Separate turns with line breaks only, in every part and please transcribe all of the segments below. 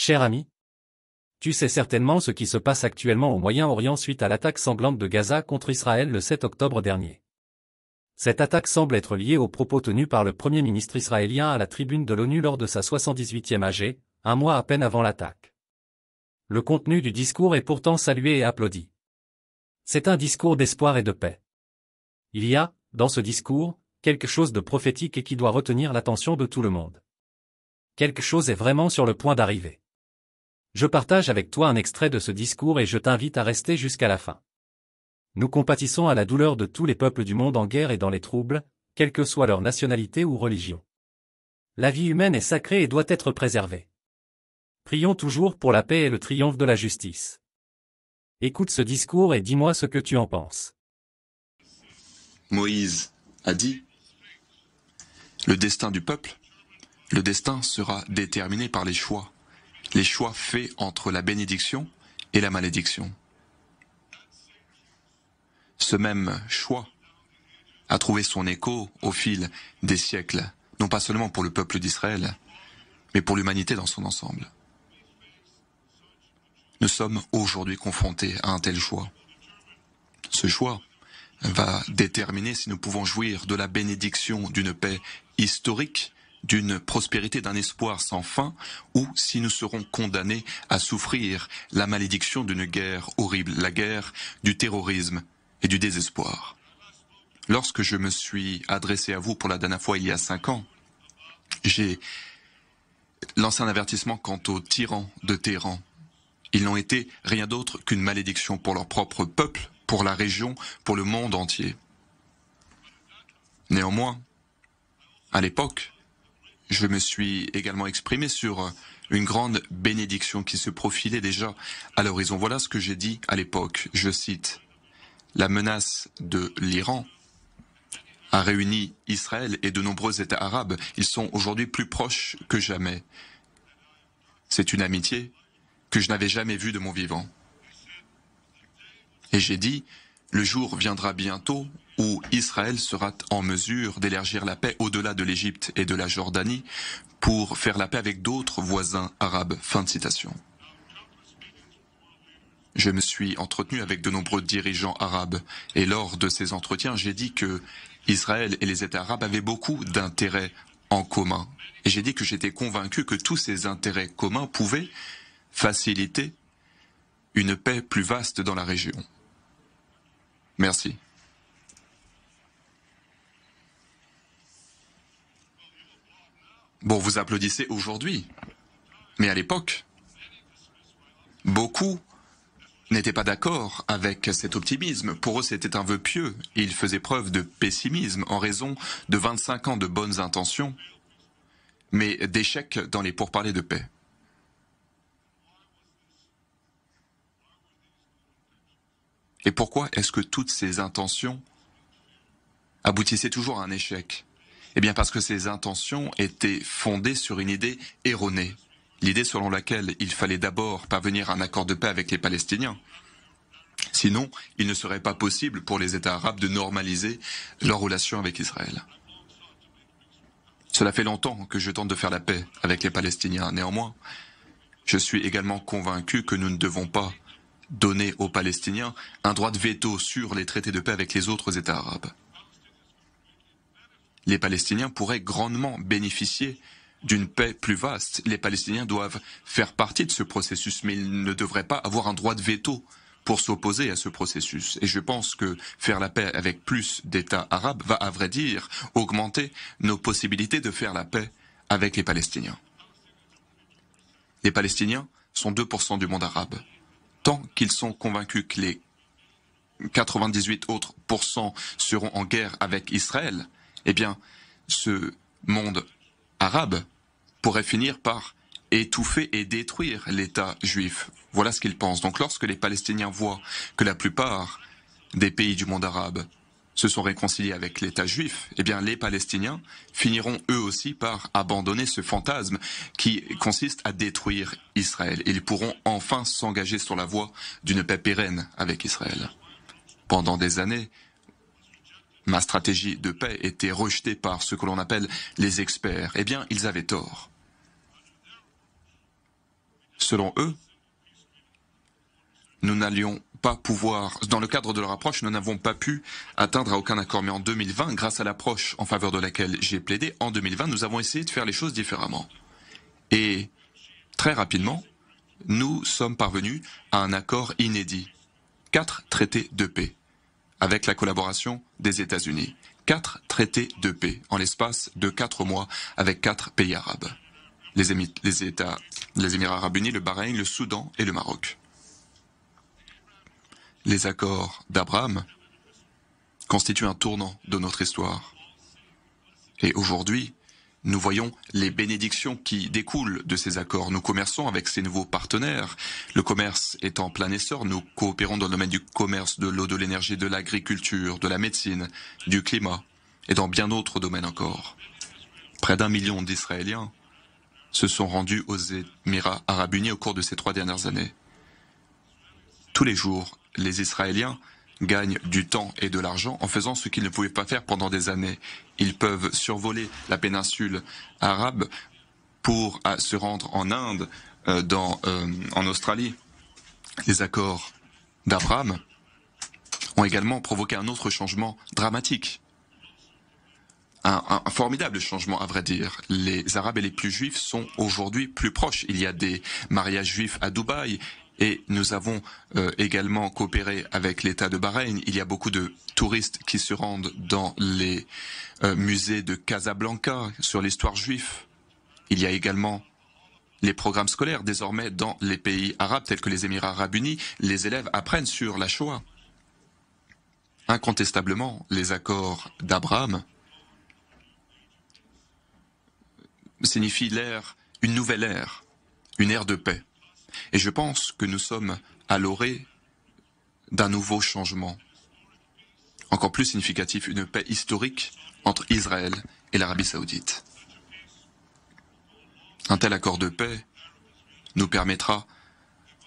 Cher ami, tu sais certainement ce qui se passe actuellement au Moyen-Orient suite à l'attaque sanglante de Gaza contre Israël le 7 octobre dernier. Cette attaque semble être liée aux propos tenus par le Premier ministre israélien à la tribune de l'ONU lors de sa 78e AG, un mois à peine avant l'attaque. Le contenu du discours est pourtant salué et applaudi. C'est un discours d'espoir et de paix. Il y a, dans ce discours, quelque chose de prophétique et qui doit retenir l'attention de tout le monde. Quelque chose est vraiment sur le point d'arriver. Je partage avec toi un extrait de ce discours et je t'invite à rester jusqu'à la fin. Nous compatissons à la douleur de tous les peuples du monde en guerre et dans les troubles, quelle que soit leur nationalité ou religion. La vie humaine est sacrée et doit être préservée. Prions toujours pour la paix et le triomphe de la justice. Écoute ce discours et dis-moi ce que tu en penses.
Moïse a dit, le destin du peuple, le destin sera déterminé par les choix faits entre la bénédiction et la malédiction. Ce même choix a trouvé son écho au fil des siècles, non pas seulement pour le peuple d'Israël, mais pour l'humanité dans son ensemble. Nous sommes aujourd'hui confrontés à un tel choix. Ce choix va déterminer si nous pouvons jouir de la bénédiction d'une paix historique, d'une prospérité, d'un espoir sans fin, ou si nous serons condamnés à souffrir la malédiction d'une guerre horrible, la guerre du terrorisme et du désespoir. Lorsque je me suis adressé à vous pour la dernière fois il y a 5 ans, j'ai lancé un avertissement quant aux tyrans de Téhéran. Ils n'ont été rien d'autre qu'une malédiction pour leur propre peuple, pour la région, pour le monde entier. Néanmoins, à l'époque, je me suis également exprimé sur une grande bénédiction qui se profilait déjà à l'horizon. Voilà ce que j'ai dit à l'époque, je cite, « La menace de l'Iran a réuni Israël et de nombreux États arabes. Ils sont aujourd'hui plus proches que jamais. C'est une amitié que je n'avais jamais vue de mon vivant. » Et j'ai dit, le jour viendra bientôt où Israël sera en mesure d'élargir la paix au-delà de l'Égypte et de la Jordanie pour faire la paix avec d'autres voisins arabes. Fin de citation. Je me suis entretenu avec de nombreux dirigeants arabes et lors de ces entretiens, j'ai dit que Israël et les États arabes avaient beaucoup d'intérêts en commun. Et j'ai dit que j'étais convaincu que tous ces intérêts communs pouvaient faciliter une paix plus vaste dans la région. Merci. Bon, vous applaudissez aujourd'hui, mais à l'époque, beaucoup n'étaient pas d'accord avec cet optimisme. Pour eux, c'était un vœu pieux. Ils faisaient preuve de pessimisme en raison de 25 ans de bonnes intentions, mais d'échecs dans les pourparlers de paix. Et pourquoi est-ce que toutes ces intentions aboutissaient toujours à un échec ? Eh bien parce que ces intentions étaient fondées sur une idée erronée. L'idée selon laquelle il fallait d'abord parvenir à un accord de paix avec les Palestiniens. Sinon, il ne serait pas possible pour les États arabes de normaliser leurs relations avec Israël. Cela fait longtemps que je tente de faire la paix avec les Palestiniens. Néanmoins, je suis également convaincu que nous ne devons pas donner aux Palestiniens un droit de veto sur les traités de paix avec les autres États arabes. Les Palestiniens pourraient grandement bénéficier d'une paix plus vaste. Les Palestiniens doivent faire partie de ce processus, mais ils ne devraient pas avoir un droit de veto pour s'opposer à ce processus. Et je pense que faire la paix avec plus d'États arabes va, à vrai dire, augmenter nos possibilités de faire la paix avec les Palestiniens. Les Palestiniens sont 2% du monde arabe. Tant qu'ils sont convaincus que les 98 autres pourcents seront en guerre avec Israël, eh bien, ce monde arabe pourrait finir par étouffer et détruire l'État juif. Voilà ce qu'ils pensent. Donc lorsque les Palestiniens voient que la plupart des pays du monde arabe se sont réconciliés avec l'État juif, eh bien les Palestiniens finiront eux aussi par abandonner ce fantasme qui consiste à détruire Israël. Ils pourront enfin s'engager sur la voie d'une paix pérenne avec Israël. Pendant des années, ma stratégie de paix était rejetée par ce que l'on appelle les experts. Eh bien, ils avaient tort. selon eux, nous n'allions pas pouvoir, dans le cadre de leur approche, nous n'avons pas pu atteindre à aucun accord. Mais en 2020, grâce à l'approche en faveur de laquelle j'ai plaidé, en 2020, nous avons essayé de faire les choses différemment. Et très rapidement, nous sommes parvenus à un accord inédit. 4 traités de paix, avec la collaboration des États-Unis. 4 traités de paix, en l'espace de 4 mois, avec 4 pays arabes. Les Émirats arabes unis, le Bahreïn, le Soudan et le Maroc. Les accords d'Abraham constituent un tournant de notre histoire. Et aujourd'hui, nous voyons les bénédictions qui découlent de ces accords. Nous commerçons avec ces nouveaux partenaires. Le commerce est en plein essor. Nous coopérons dans le domaine du commerce, de l'eau, de l'énergie, de l'agriculture, de la médecine, du climat et dans bien d'autres domaines encore. Près d'1 million d'Israéliens se sont rendus aux Émirats arabes unis au cours de ces 3 dernières années. Tous les jours, les Israéliens gagnent du temps et de l'argent en faisant ce qu'ils ne pouvaient pas faire pendant des années. Ils peuvent survoler la péninsule arabe pour se rendre en Inde, en Australie. Les accords d'Abraham ont également provoqué un autre changement dramatique. Un formidable changement, à vrai dire. Les Arabes et les plus juifs sont aujourd'hui plus proches. Il y a des mariages juifs à Dubaï. Et nous avons également coopéré avec l'État de Bahreïn. Il y a beaucoup de touristes qui se rendent dans les musées de Casablanca sur l'histoire juive. Il y a également les programmes scolaires. Désormais, dans les pays arabes tels que les Émirats arabes unis, les élèves apprennent sur la Shoah. Incontestablement, les accords d'Abraham signifient une nouvelle ère, une ère de paix. Et je pense que nous sommes à l'orée d'un nouveau changement. Encore plus significatif, une paix historique entre Israël et l'Arabie saoudite. Un tel accord de paix nous permettra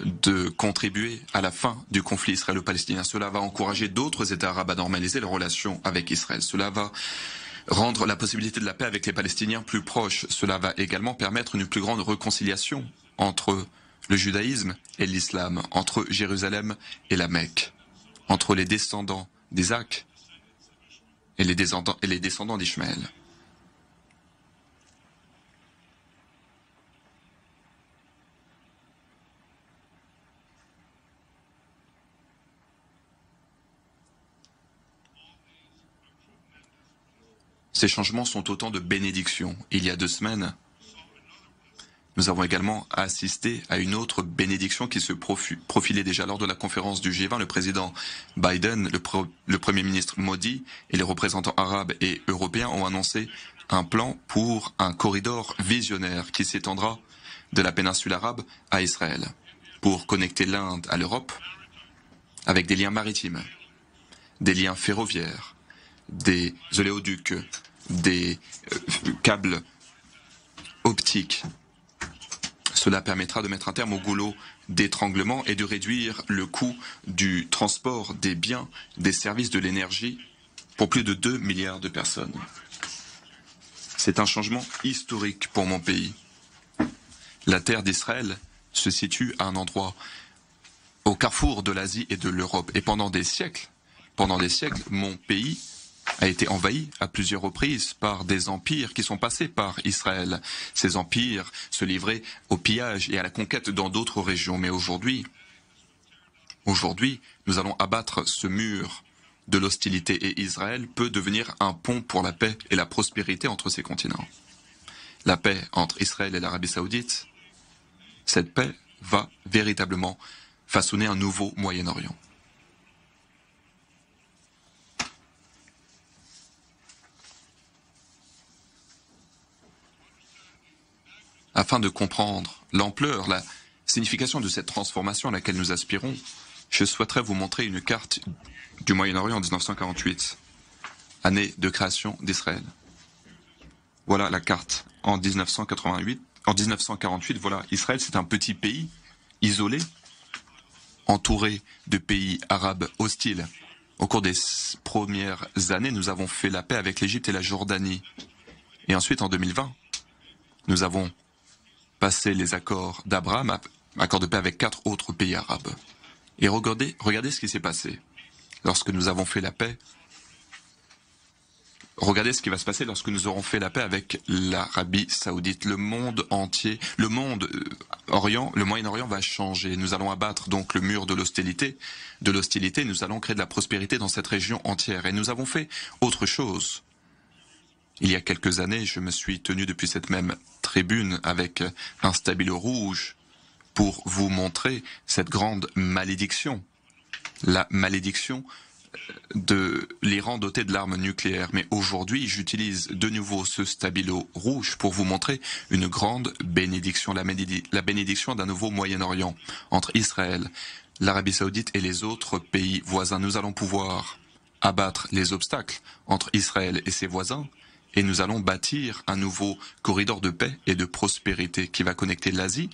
de contribuer à la fin du conflit israélo-palestinien. Cela va encourager d'autres États arabes à normaliser leurs relations avec Israël. Cela va rendre la possibilité de la paix avec les Palestiniens plus proche. Cela va également permettre une plus grande réconciliation entre le judaïsme et l'islam, entre Jérusalem et la Mecque, entre les descendants d'Isaac et les descendants d'Ishmaël. Ces changements sont autant de bénédictions. Il y a 2 semaines, nous avons également assisté à une autre bénédiction qui se profilait déjà lors de la conférence du G20. Le président Biden, le Premier ministre Modi et les représentants arabes et européens ont annoncé un plan pour un corridor visionnaire qui s'étendra de la péninsule arabe à Israël, pour connecter l'Inde à l'Europe avec des liens maritimes, des liens ferroviaires, des oléoducs, des câbles optiques. Cela permettra de mettre un terme au goulot d'étranglement et de réduire le coût du transport des biens, des services, de l'énergie pour plus de 2 milliards de personnes. C'est un changement historique pour mon pays. La terre d'Israël se situe à un endroit au carrefour de l'Asie et de l'Europe. Et pendant des siècles, mon pays a été envahi à plusieurs reprises par des empires qui sont passés par Israël. Ces empires se livraient au pillage et à la conquête dans d'autres régions. Mais aujourd'hui, nous allons abattre ce mur de l'hostilité et Israël peut devenir un pont pour la paix et la prospérité entre ces continents. La paix entre Israël et l'Arabie saoudite, cette paix va véritablement façonner un nouveau Moyen-Orient. Afin de comprendre l'ampleur, la signification de cette transformation à laquelle nous aspirons, je souhaiterais vous montrer une carte du Moyen-Orient en 1948, année de création d'Israël. Voilà la carte en 1988. En 1948, voilà, Israël, c'est un petit pays isolé, entouré de pays arabes hostiles. Au cours des premières années, nous avons fait la paix avec l'Égypte et la Jordanie. Et ensuite, en 2020, nous avons passé les accords d'Abraham accord de paix avec 4 autres pays arabes. Et regardez ce qui s'est passé. Lorsque nous avons fait la paix, regardez ce qui va se passer lorsque nous aurons fait la paix avec l'Arabie Saoudite. Le monde entier, le Moyen-Orient va changer. Nous allons abattre donc le mur de l'hostilité. Nous allons créer de la prospérité dans cette région entière. Et nous avons fait autre chose. Il y a quelques années, je me suis tenu depuis cette même tribune avec un stabilo rouge pour vous montrer cette grande malédiction. La malédiction de l'Iran doté de l'arme nucléaire. Mais aujourd'hui, j'utilise de nouveau ce stabilo rouge pour vous montrer une grande bénédiction, la bénédiction d'un nouveau Moyen-Orient entre Israël, l'Arabie Saoudite et les autres pays voisins. Nous allons pouvoir abattre les obstacles entre Israël et ses voisins et nous allons bâtir un nouveau corridor de paix et de prospérité qui va connecter l'Asie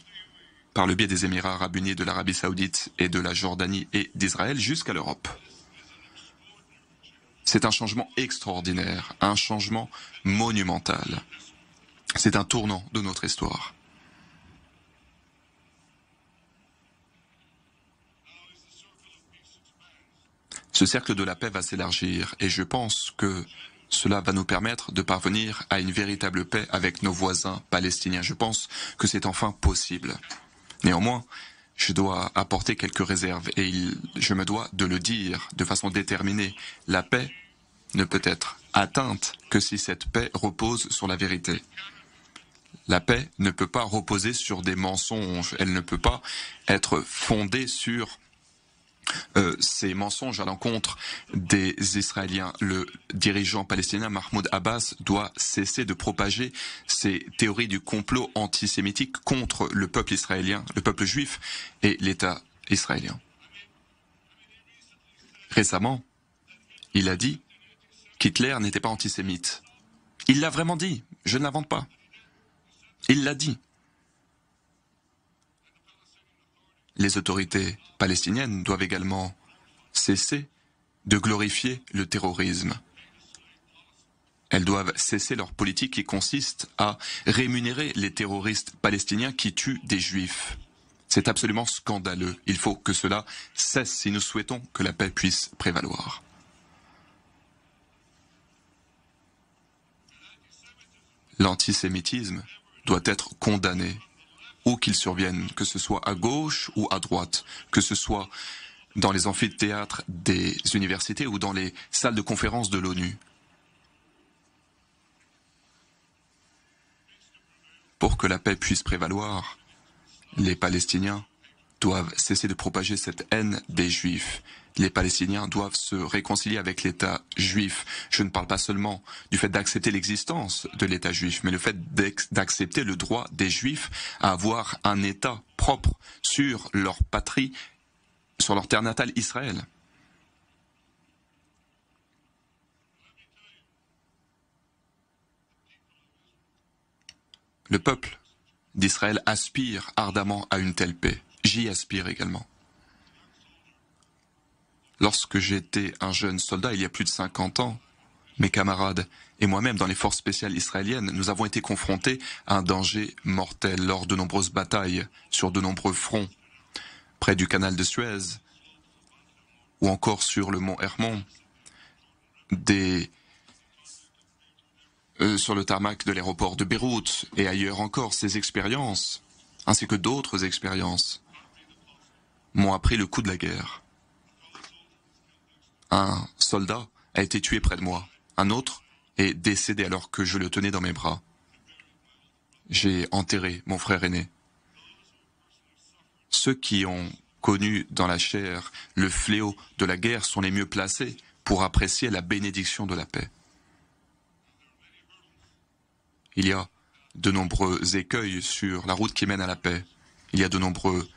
par le biais des Émirats arabes unis, de l'Arabie Saoudite et de la Jordanie et d'Israël jusqu'à l'Europe. C'est un changement extraordinaire, un changement monumental. C'est un tournant de notre histoire. Ce cercle de la paix va s'élargir et je pense que cela va nous permettre de parvenir à une véritable paix avec nos voisins palestiniens. Je pense que c'est enfin possible. Néanmoins, je dois apporter quelques réserves et je me dois de le dire de façon déterminée. La paix ne peut être atteinte que si cette paix repose sur la vérité. La paix ne peut pas reposer sur des mensonges. Elle ne peut pas être fondée sur ces mensonges à l'encontre des Israéliens. Le dirigeant palestinien Mahmoud Abbas doit cesser de propager ces théories du complot antisémitique contre le peuple israélien, le peuple juif et l'État israélien. Récemment, il a dit qu'Hitler n'était pas antisémite. Il l'a vraiment dit, je ne l'invente pas. Il l'a dit. Les autorités palestiniennes doivent également cesser de glorifier le terrorisme. Elles doivent cesser leur politique qui consiste à rémunérer les terroristes palestiniens qui tuent des juifs. C'est absolument scandaleux. Il faut que cela cesse si nous souhaitons que la paix puisse prévaloir. L'antisémitisme doit être condamné, où qu'il survienne, que ce soit à gauche ou à droite, que ce soit dans les amphithéâtres des universités ou dans les salles de conférence de l'ONU. Pour que la paix puisse prévaloir, les Palestiniens doivent cesser de propager cette haine des Juifs. Les Palestiniens doivent se réconcilier avec l'État juif. Je ne parle pas seulement du fait d'accepter l'existence de l'État juif, mais le fait d'accepter le droit des Juifs à avoir un État propre sur leur patrie, sur leur terre natale Israël. Le peuple d'Israël aspire ardemment à une telle paix. J'y aspire également. Lorsque j'étais un jeune soldat, il y a plus de 50 ans, mes camarades et moi-même dans les forces spéciales israéliennes, nous avons été confrontés à un danger mortel lors de nombreuses batailles sur de nombreux fronts, près du canal de Suez, ou encore sur le mont Hermon, sur le tarmac de l'aéroport de Beyrouth et ailleurs encore. Ces expériences, ainsi que d'autres expériences, m'ont appris le coût de la guerre. Un soldat a été tué près de moi. Un autre est décédé alors que je le tenais dans mes bras. J'ai enterré mon frère aîné. Ceux qui ont connu dans la chair le fléau de la guerre sont les mieux placés pour apprécier la bénédiction de la paix. Il y a de nombreux écueils sur la route qui mène à la paix. Il y a de nombreux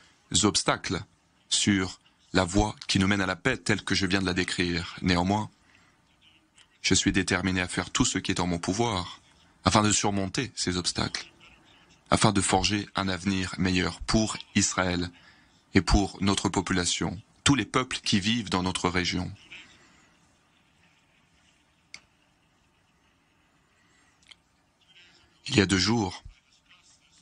obstacles sur la voie qui nous mène à la paix telle que je viens de la décrire. Néanmoins, je suis déterminé à faire tout ce qui est en mon pouvoir afin de surmonter ces obstacles, afin de forger un avenir meilleur pour Israël et pour notre population, tous les peuples qui vivent dans notre région. Il y a 2 jours,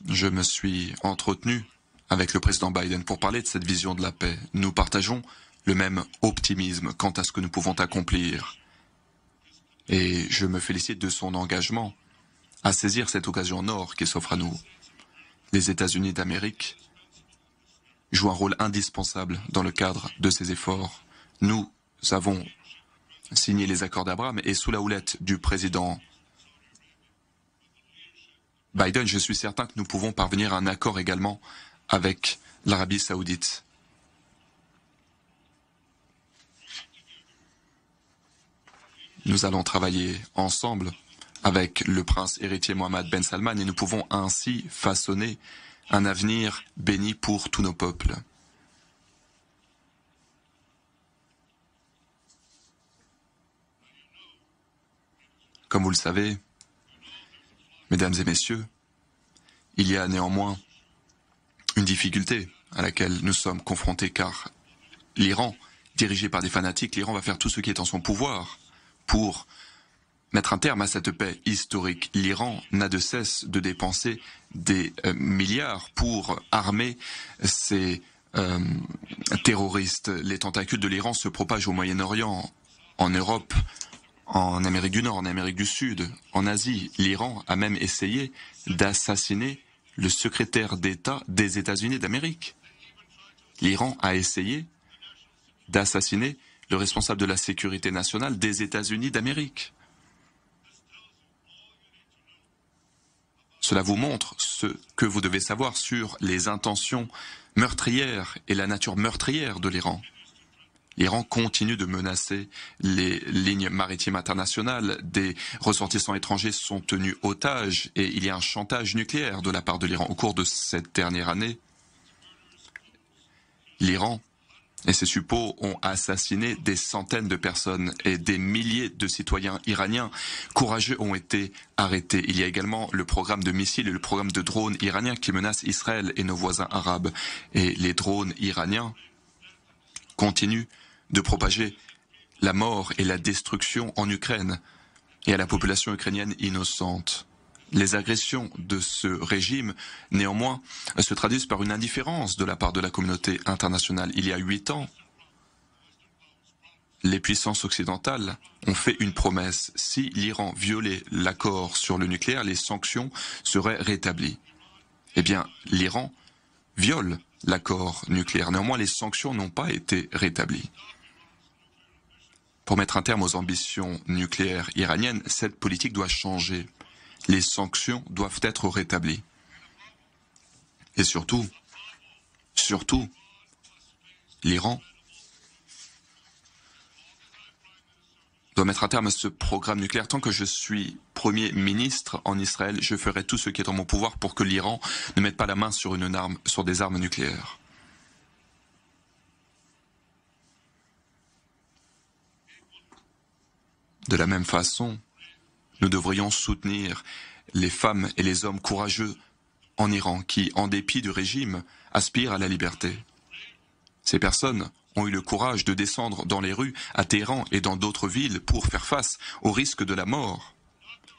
je me suis entretenu avec le président Biden pour parler de cette vision de la paix. Nous partageons le même optimisme quant à ce que nous pouvons accomplir. Et je me félicite de son engagement à saisir cette occasion en or qui s'offre à nous. Les États-Unis d'Amérique jouent un rôle indispensable dans le cadre de ces efforts. Nous avons signé les accords d'Abraham et sous la houlette du président Biden, je suis certain que nous pouvons parvenir à un accord également avec l'Arabie Saoudite. Nous allons travailler ensemble avec le prince héritier Mohammed Ben Salman et nous pouvons ainsi façonner un avenir béni pour tous nos peuples. Comme vous le savez, mesdames et messieurs, il y a néanmoins une difficulté à laquelle nous sommes confrontés car l'Iran, dirigé par des fanatiques, l'Iran va faire tout ce qui est en son pouvoir pour mettre un terme à cette paix historique. L'Iran n'a de cesse de dépenser des milliards pour armer ces terroristes. Les tentacules de l'Iran se propagent au Moyen-Orient, en Europe, en Amérique du Nord, en Amérique du Sud, en Asie. L'Iran a même essayé d'assassiner le secrétaire d'État des États-Unis d'Amérique. L'Iran a essayé d'assassiner le responsable de la sécurité nationale des États-Unis d'Amérique. Cela vous montre ce que vous devez savoir sur les intentions meurtrières et la nature meurtrière de l'Iran. L'Iran continue de menacer les lignes maritimes internationales. Des ressortissants étrangers sont tenus otages et il y a un chantage nucléaire de la part de l'Iran. Au cours de cette dernière année, l'Iran et ses suppôts ont assassiné des centaines de personnes et des milliers de citoyens iraniens courageux ont été arrêtés. Il y a également le programme de missiles et le programme de drones iraniens qui menacent Israël et nos voisins arabes. Et les drones iraniens continuent de propager la mort et la destruction en Ukraine et à la population ukrainienne innocente. Les agressions de ce régime, néanmoins, se traduisent par une indifférence de la part de la communauté internationale. Il y a 8 ans, les puissances occidentales ont fait une promesse. Si l'Iran violait l'accord sur le nucléaire, les sanctions seraient rétablies. Eh bien, l'Iran viole l'accord nucléaire. Néanmoins, les sanctions n'ont pas été rétablies. Pour mettre un terme aux ambitions nucléaires iraniennes, cette politique doit changer. Les sanctions doivent être rétablies. Et surtout, l'Iran doit mettre un terme à ce programme nucléaire. Tant que je suis Premier ministre en Israël, je ferai tout ce qui est en mon pouvoir pour que l'Iran ne mette pas la main sur sur des armes nucléaires. De la même façon, nous devrions soutenir les femmes et les hommes courageux en Iran qui, en dépit du régime, aspirent à la liberté. Ces personnes ont eu le courage de descendre dans les rues à Téhéran et dans d'autres villes pour faire face au risque de la mort.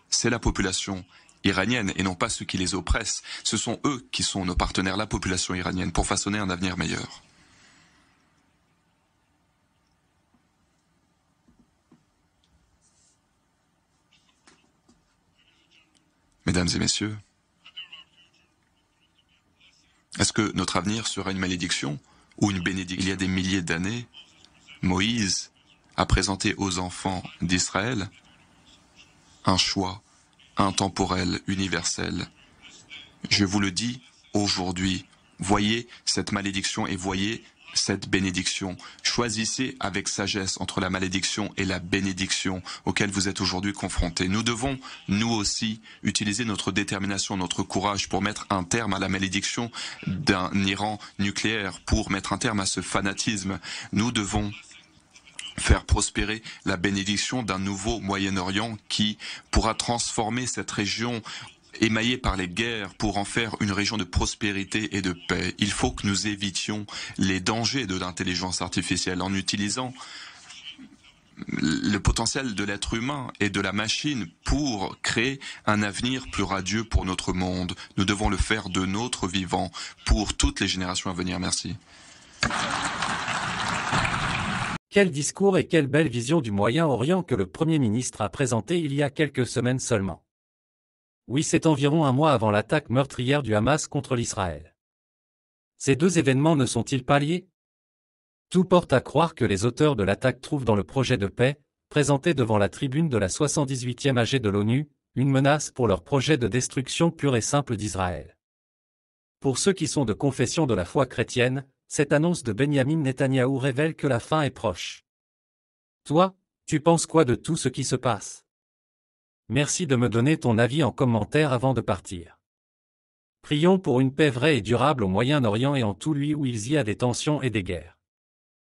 C'est la population iranienne et non pas ceux qui les oppressent. Ce sont eux qui sont nos partenaires, la population iranienne, pour façonner un avenir meilleur. Mesdames et messieurs, est-ce que notre avenir sera une malédiction ou une bénédiction? Il y a des milliers d'années, Moïse a présenté aux enfants d'Israël un choix intemporel, universel. Je vous le dis aujourd'hui, voyez cette malédiction et voyez cette bénédiction. Choisissez avec sagesse entre la malédiction et la bénédiction auxquelles vous êtes aujourd'hui confrontés. Nous devons, nous aussi, utiliser notre détermination, notre courage pour mettre un terme à la malédiction d'un Iran nucléaire, pour mettre un terme à ce fanatisme. Nous devons faire prospérer la bénédiction d'un nouveau Moyen-Orient qui pourra transformer cette région émaillée par les guerres pour en faire une région de prospérité et de paix. Il faut que nous évitions les dangers de l'intelligence artificielle en utilisant le potentiel de l'être humain et de la machine pour créer un avenir plus radieux pour notre monde. Nous devons le faire de notre vivant pour toutes les générations à venir. Merci.
Quel discours et quelle belle vision du Moyen-Orient que le Premier ministre a présenté il y a quelques semaines seulement. Oui, c'est environ un mois avant l'attaque meurtrière du Hamas contre l'Israël. Ces deux événements ne sont-ils pas liés? Tout porte à croire que les auteurs de l'attaque trouvent dans le projet de paix, présenté devant la tribune de la 78e AG de l'ONU, une menace pour leur projet de destruction pure et simple d'Israël. Pour ceux qui sont de confession de la foi chrétienne, cette annonce de Benyamin Netanyahou révèle que la fin est proche. Toi, tu penses quoi de tout ce qui se passe? Merci de me donner ton avis en commentaire avant de partir. Prions pour une paix vraie et durable au Moyen-Orient et en tout lieu où il y a des tensions et des guerres.